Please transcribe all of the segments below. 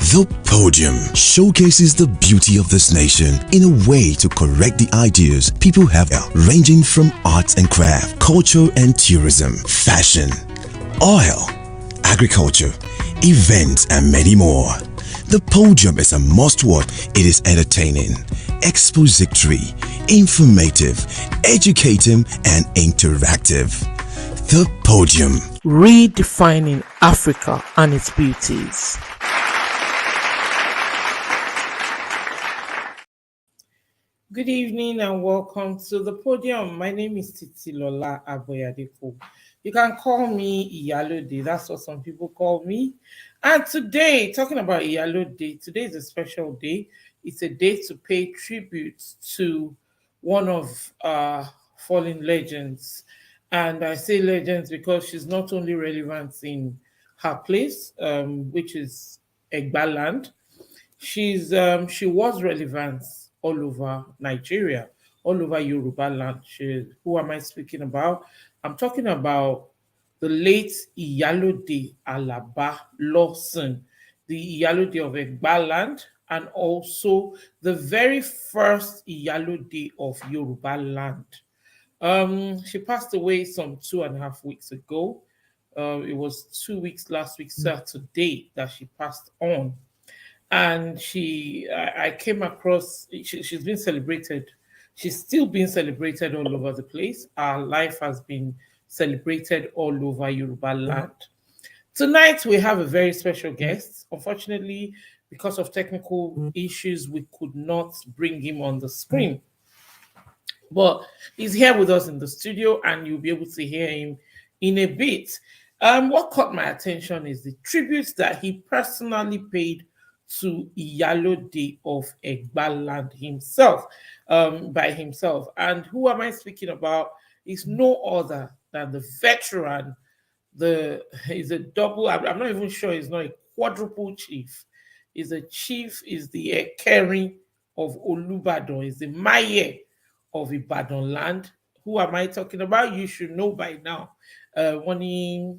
The Podium showcases the beauty of this nation in a way to correct the ideas people have, ranging from arts and craft, culture and tourism, fashion, oil, agriculture, events, and many more. The Podium is a must-watch. It is entertaining, expository, informative, educative, and interactive. The Podium. Redefining Africa and its beauties. Good evening and welcome to the Podium. My name is Titilola Aboyade-Cole. You can call me Iyalode. That's what some people call me. And today, talking about Iyalode, today is a special day. It's a day to pay tribute to one of our fallen legends. And I say legends because she's not only relevant in her place, which is Egbaland. She was relevant all over Nigeria, all over Yorubaland. Who am I speaking about? I'm talking about the late Iyalode Alaba Lawson, the Iyalode of Egbaland, and also the very first Iyalode of Yorubaland. She passed away some 2.5 weeks ago. It was 2 weeks last week, Saturday, that she passed on. And I came across, she's been celebrated. She's still being celebrated all over the place. Our life has been celebrated all over Yoruba land. Tonight, we have a very special guest. Unfortunately, because of technical issues, we could not bring him on the screen. But he's here with us in the studio, and you'll be able to hear him in a bit. What caught my attention is the tributes that he personally paid to Iyalode of Egbaland himself, by himself. And who am I speaking about? Is no other than the veteran. He's a double, I'm not even sure he's not a quadruple chief. He's a chief, is the Ekeri of Olubadan, is the Maye of Ibadan land. Who am I talking about? You should know by now. Wani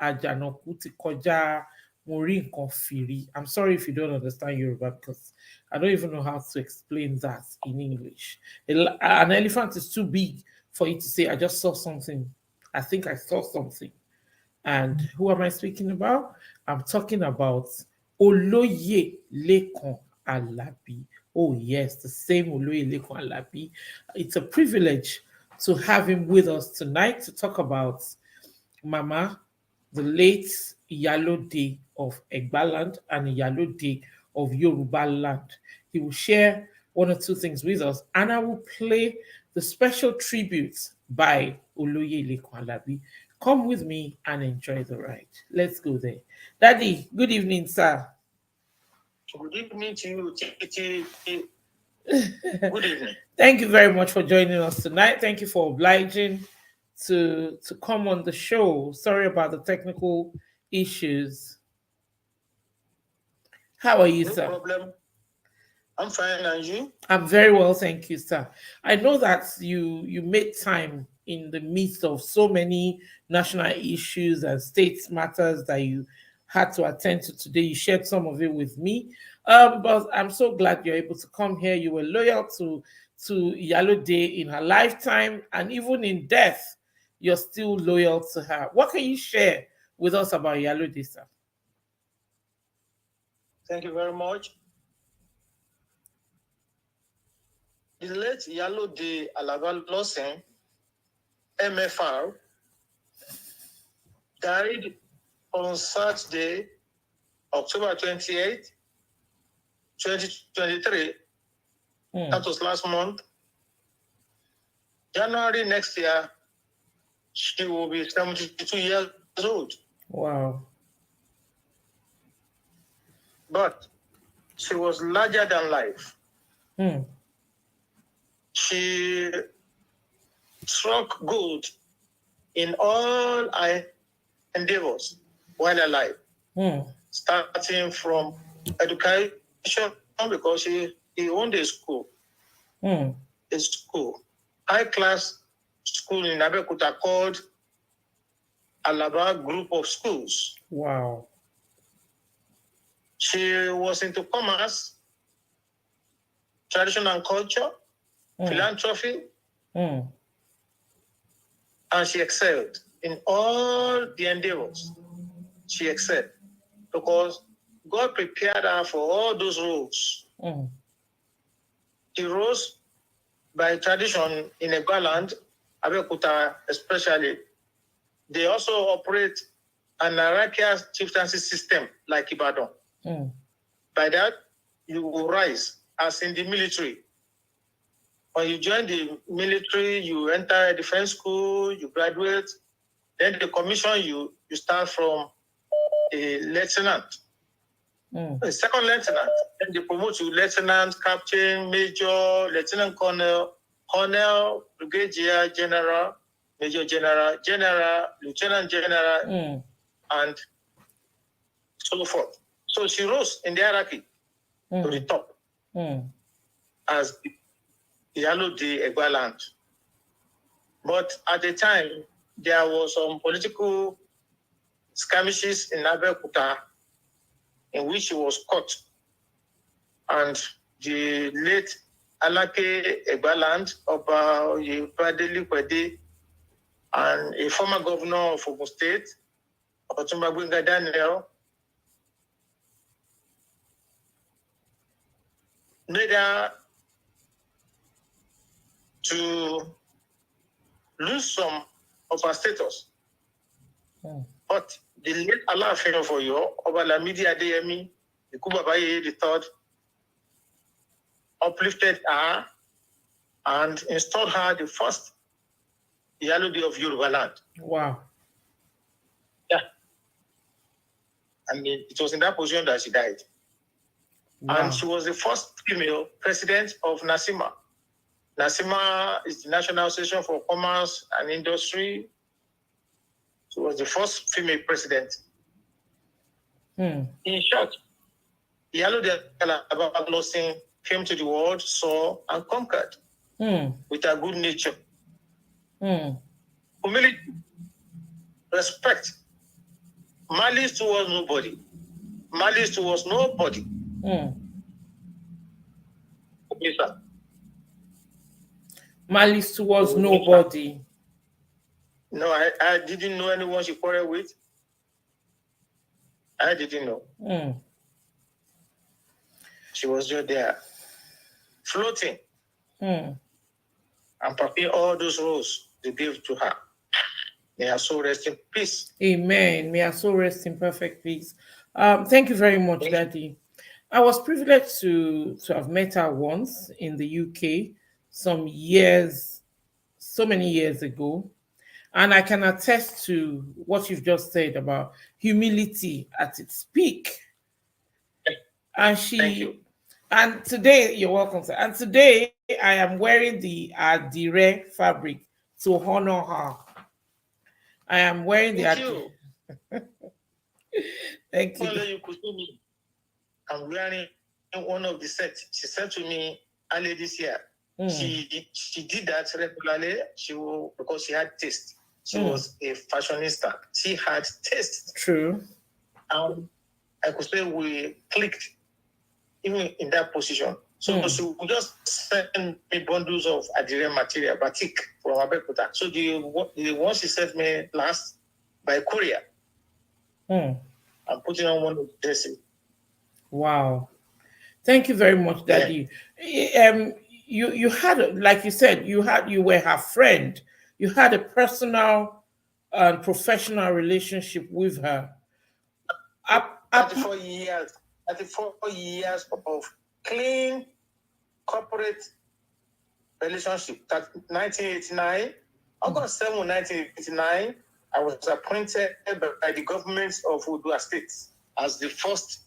Ajanoku ti koja Mori Konfiri. I'm sorry if you don't understand Yoruba because I don't even know how to explain that in English. An elephant is too big for you to say, I just saw something. I think I saw something. And who am I speaking about? I'm talking about Oloye Lekan Alabi. Oh, yes, the same Oloye Lekan Alabi. It's a privilege to have him with us tonight to talk about Mama, the late Iyalode of Egbaland and Iyalode of Yorubaland. He will share one or two things with us, and I will play the special tributes by Oloye Lekan Alabi. Come with me and enjoy the ride. Let's go there. Daddy, good evening, sir. Good evening to you. Good evening. Thank you very much for joining us tonight. Thank you for obliging to come on the show. Sorry about the technical issues. How are you, No sir? problem. I'm fine, and you? I'm very well, thank you, sir. I know that you made time in the midst of so many national issues and state matters that you had to attend to today. You shared some of it with me, but I'm so glad you're able to come here. You were loyal to Iyalode in her lifetime, and even in death, you're still loyal to her. What can you share with us about Iyalode, sir? Thank you very much. The late Iyalode Alaba Lawson, MFR, died on Saturday, October 28, 2023. That was last month. January next year, she will be 72 years old. Wow. But she was larger than life. Hmm. She struck gold in all her endeavors while alive, starting from education, because he owned a school, high-class school in Abeokuta called Alaba Group of Schools. Wow. She was into commerce, tradition and culture, philanthropy, and she excelled in all the endeavors. She excelled because God prepared her for all those roles. She rose by tradition in Egbaland, Abeokuta especially. They also operate an hierarchical chieftaincy system like Ibadan. By that, you will rise as in the military. When you join the military, you enter a defense school, you graduate, then they commission you, you start from a lieutenant, a second lieutenant, then they promote you lieutenant, captain, major, lieutenant colonel, colonel, brigadier, general, major general, general, lieutenant general, and so forth. So she rose in the hierarchy to the top as Iyalode Egbaland. But at the time, there was some political skirmishes in Abeokuta in which she was caught. And the late Alake Egbaland, Aboyade-Cole, and a former governor of Ogun State, Otumba Daniel, made her to lose some of her status. But the late Alaafin of Oyo, Alabi Adeyemi, the Kubabaye the third, uplifted her and installed her the first Iyalode of Yorubaland. Wow. Yeah. And it was in that position that she died. Wow. And she was the first female president of NASIMA. NASIMA is the National Association for Commerce and Industry. She was the first female president. In short, Iyalode Alaba Lawson came to the world, saw, and conquered with her good nature. Humility, respect, malice towards nobody. Malice towards nobody. Yes, sir. Malice towards nobody. No, I didn't know anyone she quarreled with. I didn't know. She was just there, floating, and fulfilling all those roles they gave to her. May her soul rest in peace. Amen. May her soul rest in perfect peace. Thank you very much, Daddy. I was privileged to have met her once in the UK so many years ago. And I can attest to what you've just said about humility at its peak. And Thank you. And today, you're welcome, sir. And today, I am wearing the Adire fabric to honor her. I am wearing the Adire. Thank you. Well, you could see me. I'm wearing one of the sets. She said to me earlier this year. She did that regularly. Because she had taste. She was a fashionista. She had taste. True. I could say we clicked even in that position. So she would just send me bundles of Adire material, batik from Abeokuta. So the one she sent me last by courier. I'm putting on one of the dresses. Wow. Thank you very much, Daddy. Yeah. You had, like you said, you were her friend. You had a personal and professional relationship with her. 34 years of clean corporate relationship. 1989, August 7, 1989, I was appointed by the government of Odua State as the first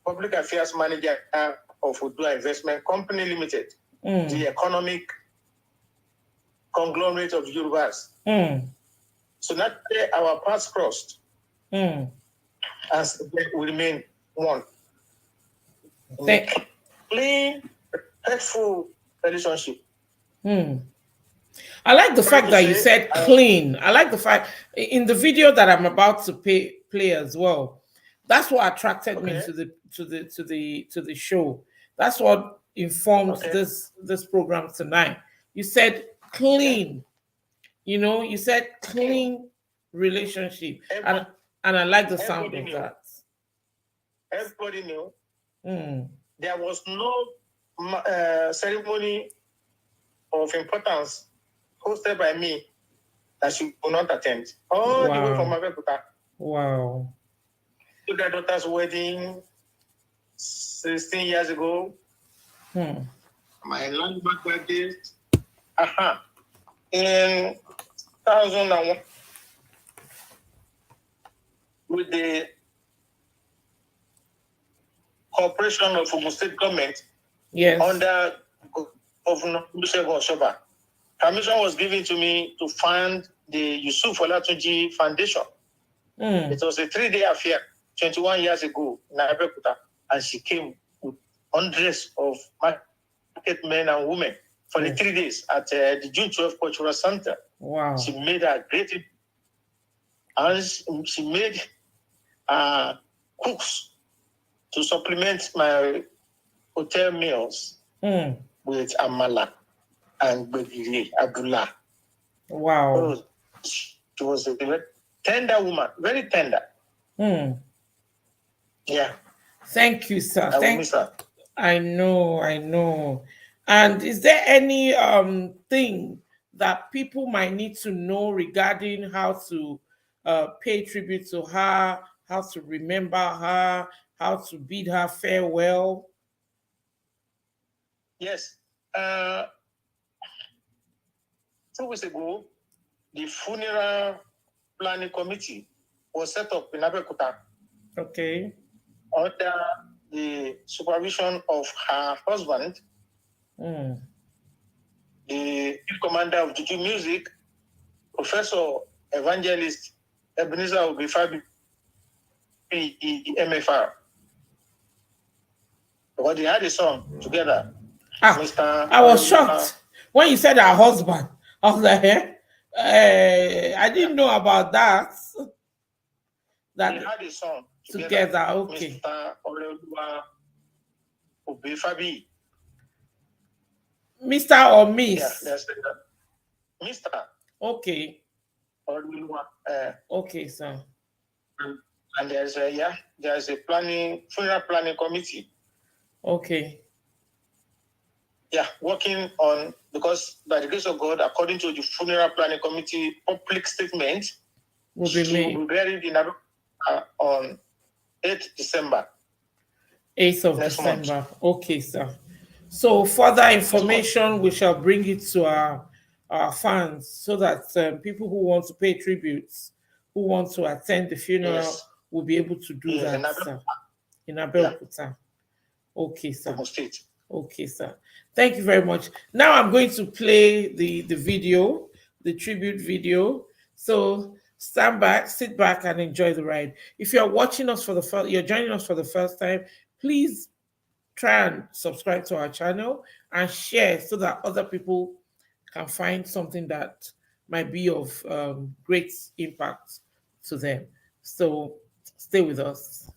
public affairs manager of Odua Investment Company Limited, the economic conglomerate of Yorubas. So that day our paths crossed. As we remain one. Clean, respectful relationship. I like the fact that you said clean. I like the fact in the video that I'm about to play as well. That's what attracted me to the show. That's what informed this program tonight. You said clean, you said clean relationship, and I like the sound of that. Everybody knew. There was no ceremony of importance hosted by me that she could not attend. All the way from Abeokuta. Wow. To their daughter's wedding 16 years ago. My landmark birthday. In 2001, with the cooperation of Ogun State government, under Governor Olusegun Osoba, permission was given to me to fund the Yusuf Olatunji Foundation. It was a 3-day affair 21 years ago in Abeokuta, and she came with hundreds of market men and women for the 3 days at the June 12th Cultural Center. Wow. She made a great, and she made cooks to supplement my hotel meals with amala and gbegiri abula. Wow. So she was a very tender woman, very tender. Yeah. Thank you, sir. I know. And is there any thing that people might need to know regarding how to pay tribute to her, how to remember her, how to bid her farewell? Yes. 2 weeks ago, the funeral planning committee was set up in Abeokuta. Okay. Under the supervision of her husband, the chief commander of Juju Music, Professor Evangelist Ebenezer Obifabi, MFR. Because they had a song together. I was shocked when you said her husband. I was like, I didn't know about that. That they had a song together. Okay. Mr. Oloye Obifabi. Mr. or Miss? Yeah, that's Mr. Okay. Okay, sir. And there's a funeral planning committee. Okay. Yeah, working on, because by the grace of God, according to the funeral planning committee public statement, will be buried in on 8th December. 8th of December. Month. Okay, sir. So further information, we shall bring it to our fans so that people who want to pay tributes, who want to attend the funeral, will be able to do that, sir. In Abeokuta. Yeah. Okay, sir. Okay, sir. Thank you very much. Now I'm going to play the video, the tribute video. So stand back, sit back, and enjoy the ride. If you're watching us you're joining us for the first time, please try and subscribe to our channel and share so that other people can find something that might be of great impact to them. So stay with us.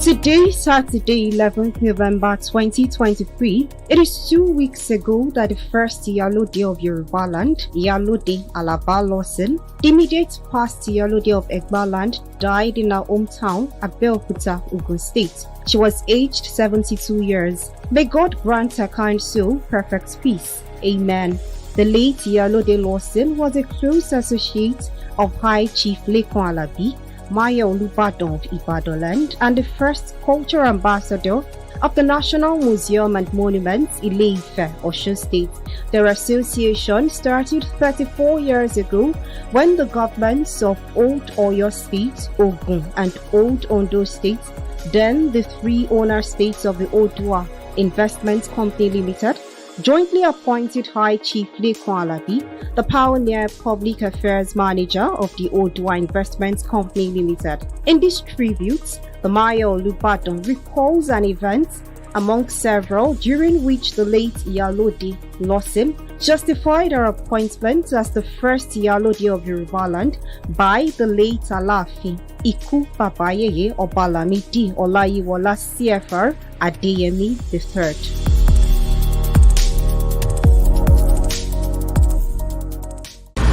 Today, Saturday, 11th November 2023, it is 2 weeks ago that the first Iyalode of Yorubaland, Iyalode Alaba Lawson, the immediate past Iyalode of Egbaland, died in her hometown, Abeokuta, Ogun State. She was aged 72 years. May God grant her kind soul perfect peace. Amen. The late Iyalode Lawson was a close associate of High Chief Lekan Alabi, Mayor Olubadan of Ibadan, and the first cultural ambassador of the National Museum and Monuments, Ile-Ife, Osun State. Their association started 34 years ago when the governments of Old Oyo State, Ogun, and Old Ondo State, then the 3 owner states of the Odua Investment Company Limited, jointly appointed High Chief Lekan Alabi, the pioneer public affairs manager of the Odua Investment Company Limited. In this tribute, the Mayor Olubadan recalls an event among several, during which the late Iyalode Lawson justified her appointment as the first Iyalode of Yorubaland by the late Alafi Iku Babayeye Obalamidi Olayiwola CFR Adeyemi III.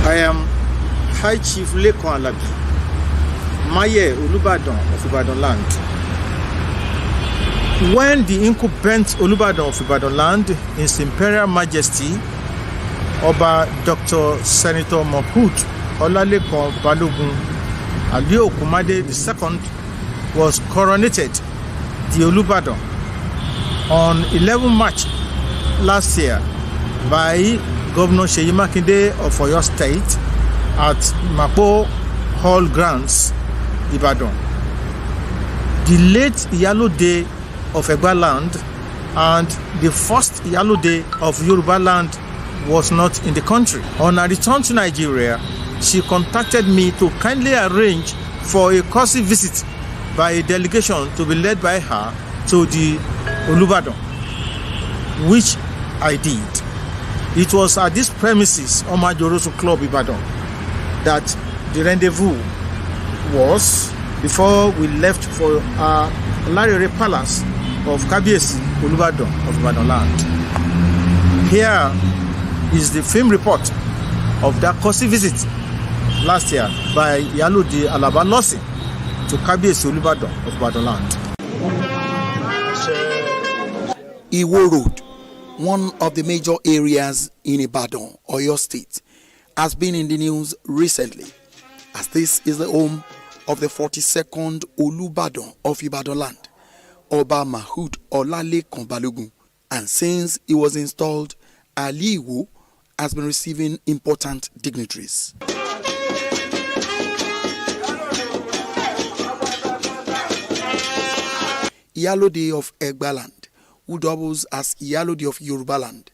I am High Chief Lekan Alabi, Maye Olubadan of Ibadan land. When the incumbent Olubadan of Ibadan land, His Imperial Majesty Oba Dr. Senator Mahmood Olalekan Balogun Aliokumade II was coronated the Olubadan on 11 March last year by Governor Seyi Makinde of Oyo State at Mapo Hall Grounds, Ibadan. The late Iyalode of Egbaland and the first Iyalode of Yorubaland was not in the country. On her return to Nigeria, she contacted me to kindly arrange for a courtesy visit by a delegation to be led by her to the Olubadan, which I did. It was at this premises, Omajoroso Club, Ibadan, that the rendezvous was before we left for our Larere Palace of Kabiyesi Olubadan of Ibadan land. Here is the film report of that courtesy visit last year by Iyalode Alaba Lawson to Kabiyesi Olubadan of Ibadan land. Iwo Road, one of the major areas in Ibadan, Oyo State, has been in the news recently, as this is the home of the 42nd Olubadan of Ibadan land, Oba Mahmood Olalekan Balogun, and since he was installed, Aliwo has been receiving important dignitaries. Iyalode of Egbaland, who doubles as Iyalode of Yorubaland,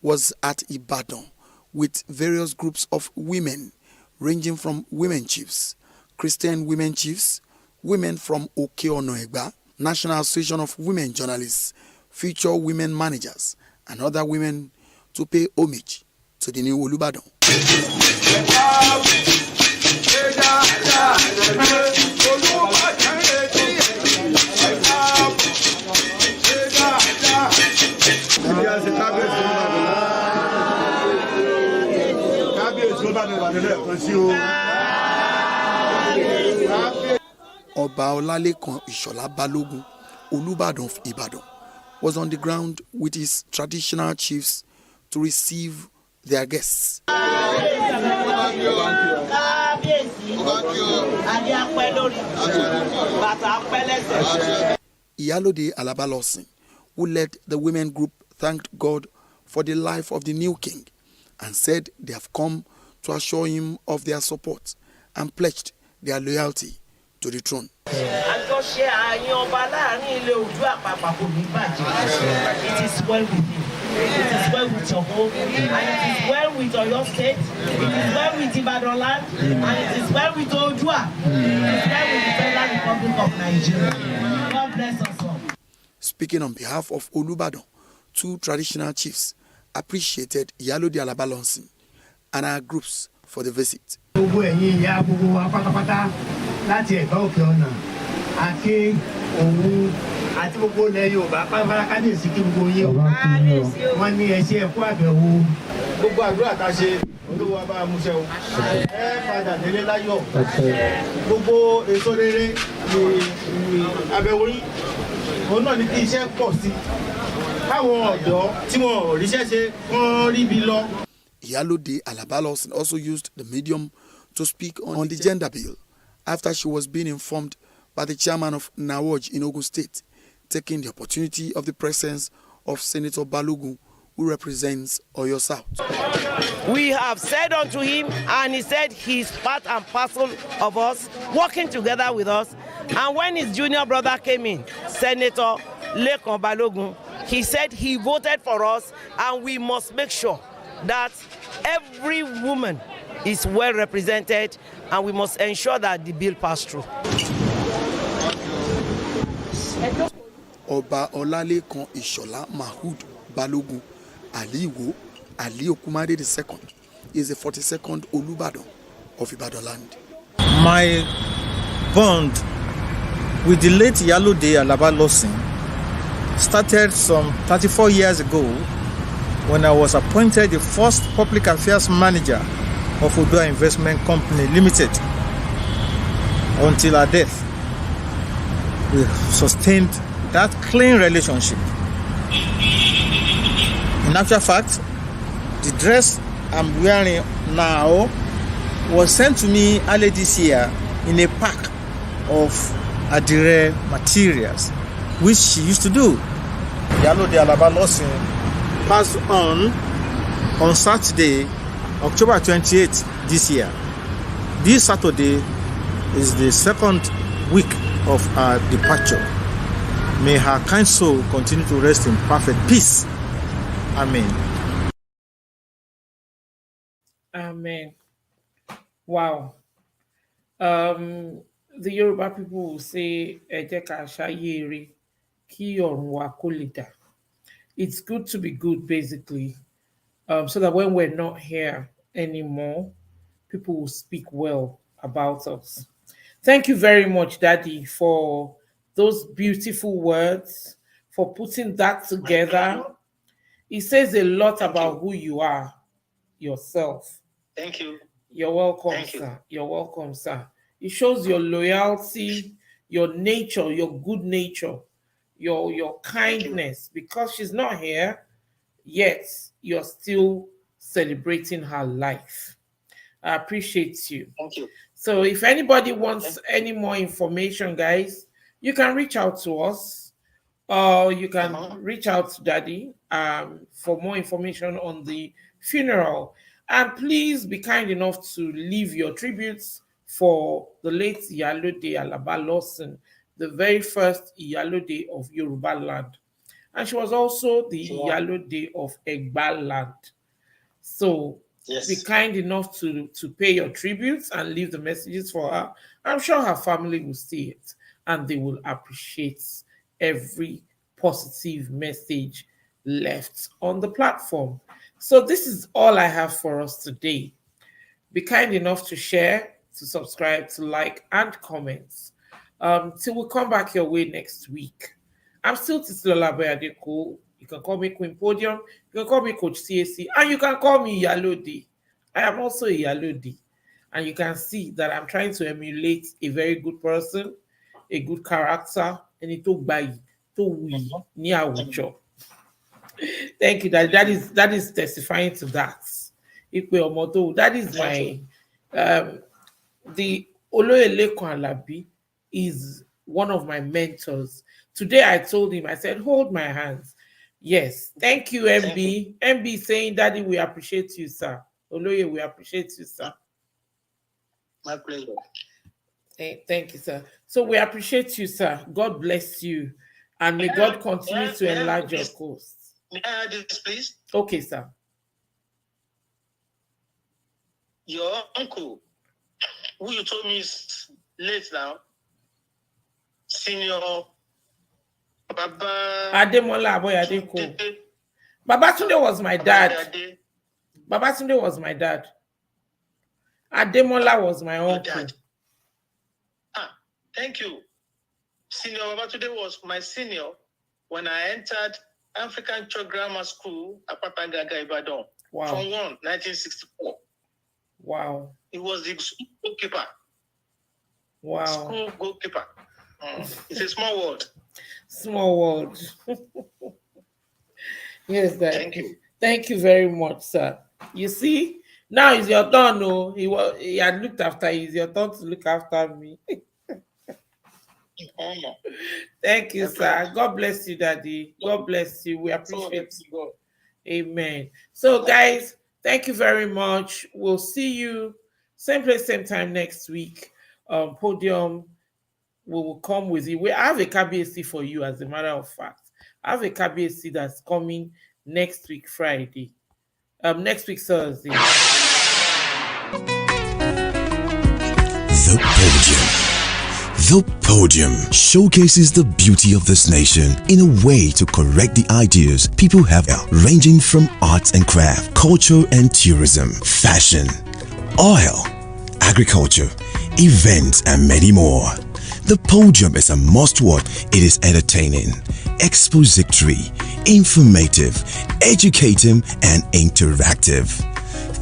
was at Ibadan with various groups of women ranging from women chiefs, Christian women chiefs, women from Oke-Ono-Egba, National Association of Women Journalists, future women managers, and other women to pay homage to the new Olubadan. Oba Olalekan Ishola Balogun, Olubadan of Ibadan, was on the ground with his traditional chiefs to receive their guests. Iyalode Alaba Lawson, who led the women group, thanked God for the life of the new king and said they have come to assure him of their support and pledged their loyalty to the throne. It is well with you. It is well with your home, and it is well with Oyo State. It is well with Ibadan land, and it is well with Odua. It is well with the Federal Republic of Nigeria. God bless us all. Speaking on behalf of Olubadan, two traditional chiefs appreciated Iyalode Alaba Lawson and our groups for the visit. Àti gbogbo ilẹ̀ Yorùbá pátápátá kábíyèsí kí gbogbo yín o. Wọ́n ní ẹ ṣé ẹ kú àbẹ̀wò. Gbogbo àdúrà tá a ṣe Olúwa bá mú ṣẹ o. Ẹ padà délé láyọ̀. Gbogbo èso rere ni àbẹ̀wò yín. Òun náà ní kí iṣẹ́ pọ̀ sí. Káwọn ọ̀dọ́ tí wọn ò ríṣẹ́ ṣe kán rí bí lọ. Iyalode Alaba Lawson also used the medium to speak on the gender bill after she was being informed by the chairman of Nawoj in Ogun State, taking the opportunity of the presence of Senator Balogun, who represents Oyo South. We have said unto him, and he said he's part and parcel of us, working together with us. And when his junior brother came in, Senator Lekan Balogun, he said he voted for us, and we must make sure that every woman is well represented, and we must ensure that the bill passed through. Oba Olalekan Ishola Mahood Balogun Aliwo Ali Okumade II is the 42nd Olubadan of Ibadan land. My bond with the late Iyalode Alaba Lawson started some 34 years ago when I was appointed the first public affairs manager of Odua Investment Company Limited. Until her death, we sustained that clean relationship. In actual fact, the dress I'm wearing now was sent to me early this year in a pack of Adire materials, which she used to do. Iyalode Alaba Lawson passed on Saturday, October 28th this year. This Saturday is the second week of her departure. May her kind soul continue to rest in perfect peace. Amen. Amen. Wow. The Yoruba people will say, "Ẹ jẹ́ ká ṣayé ire, kí ọ̀run wa kó lè dà." It's good to be good, basically, so that when we're not here anymore, people will speak well about us. Thank you very much, Daddy, for those beautiful words, for putting that together. It says a lot about who you are yourself. Thank you. You're welcome, Thank you. sir. You're welcome, sir. It shows your loyalty, your nature, your good nature, your kindness. Because she's not here, yet you're still celebrating her life. I appreciate you. Thank you. So if anybody wants any more information, guys, you can reach out to us, or you can reach out to Daddy for more information on the funeral. And please be kind enough to leave your tributes for the late Iyalode Alaba Lawson, the very first Iyalode of Yorubaland. And she was also the Iyalode of Egbaland. So be kind enough to pay your tributes and leave the messages for her. I'm sure her family will see it and they will appreciate every positive message left on the platform. So this is all I have for us today. Be kind enough to share, to subscribe, to like, and comment. Till we come back your way next week. I'm still Titilola Aboyade-Cole. You can call me Queen Podium. You can call me Coach CAC. And you can call me Iyalode. I am also Iyalode. And you can see that I'm trying to emulate a very good person, a good character, and it took by Thank you. That is testifying to that. That is my the Oloye Lekan Alabi is one of my mentors. Today I told him, I said, hold my hands. Yes. Thank you, MB. MB saying, Daddy, we appreciate you, sir. Oloye, we appreciate you, sir. My pleasure. Thank you, sir. So we appreciate you, sir. God bless you. And may God continue to enlarge your course. May I add this, please? Okay, sir. Your uncle, who you told me is late now, Senior Baba Ademola Aboyade-Cole. Babatunde was my dad. Babatunde was my dad. Ademola was my uncle. Thank you. Senior Babatunde was my senior when I entered African Church Grammar School at Patagaga, Ibadan. Wow. From 1964. Wow. He was the school goalkeeper. Wow. School goalkeeper. It's a small world. Small world. Yes, Dad. Thank you. Thank you very much, sir. You see, now it's your turn. No, he had looked after you. It's your turn to look after me. Thank you, sir. God bless you, Daddy. God bless you. We appreciate you. Amen. So, guys, thank you very much. We'll see you same place, same time next week. Podium, we will come with you. We have a KBSC for you, as a matter of fact. I have a KBSC that's coming next week, Friday. Next week, Thursday. The Podium. The Podium showcases the beauty of this nation in a way to correct the ideas people have, ranging from arts and craft, culture and tourism, fashion, oil, agriculture, events, and many more. The Podium is a must-watch. It is entertaining, expository, informative, educating, and interactive.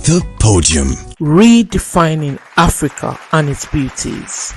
The Podium. Redefining Africa and its beauties.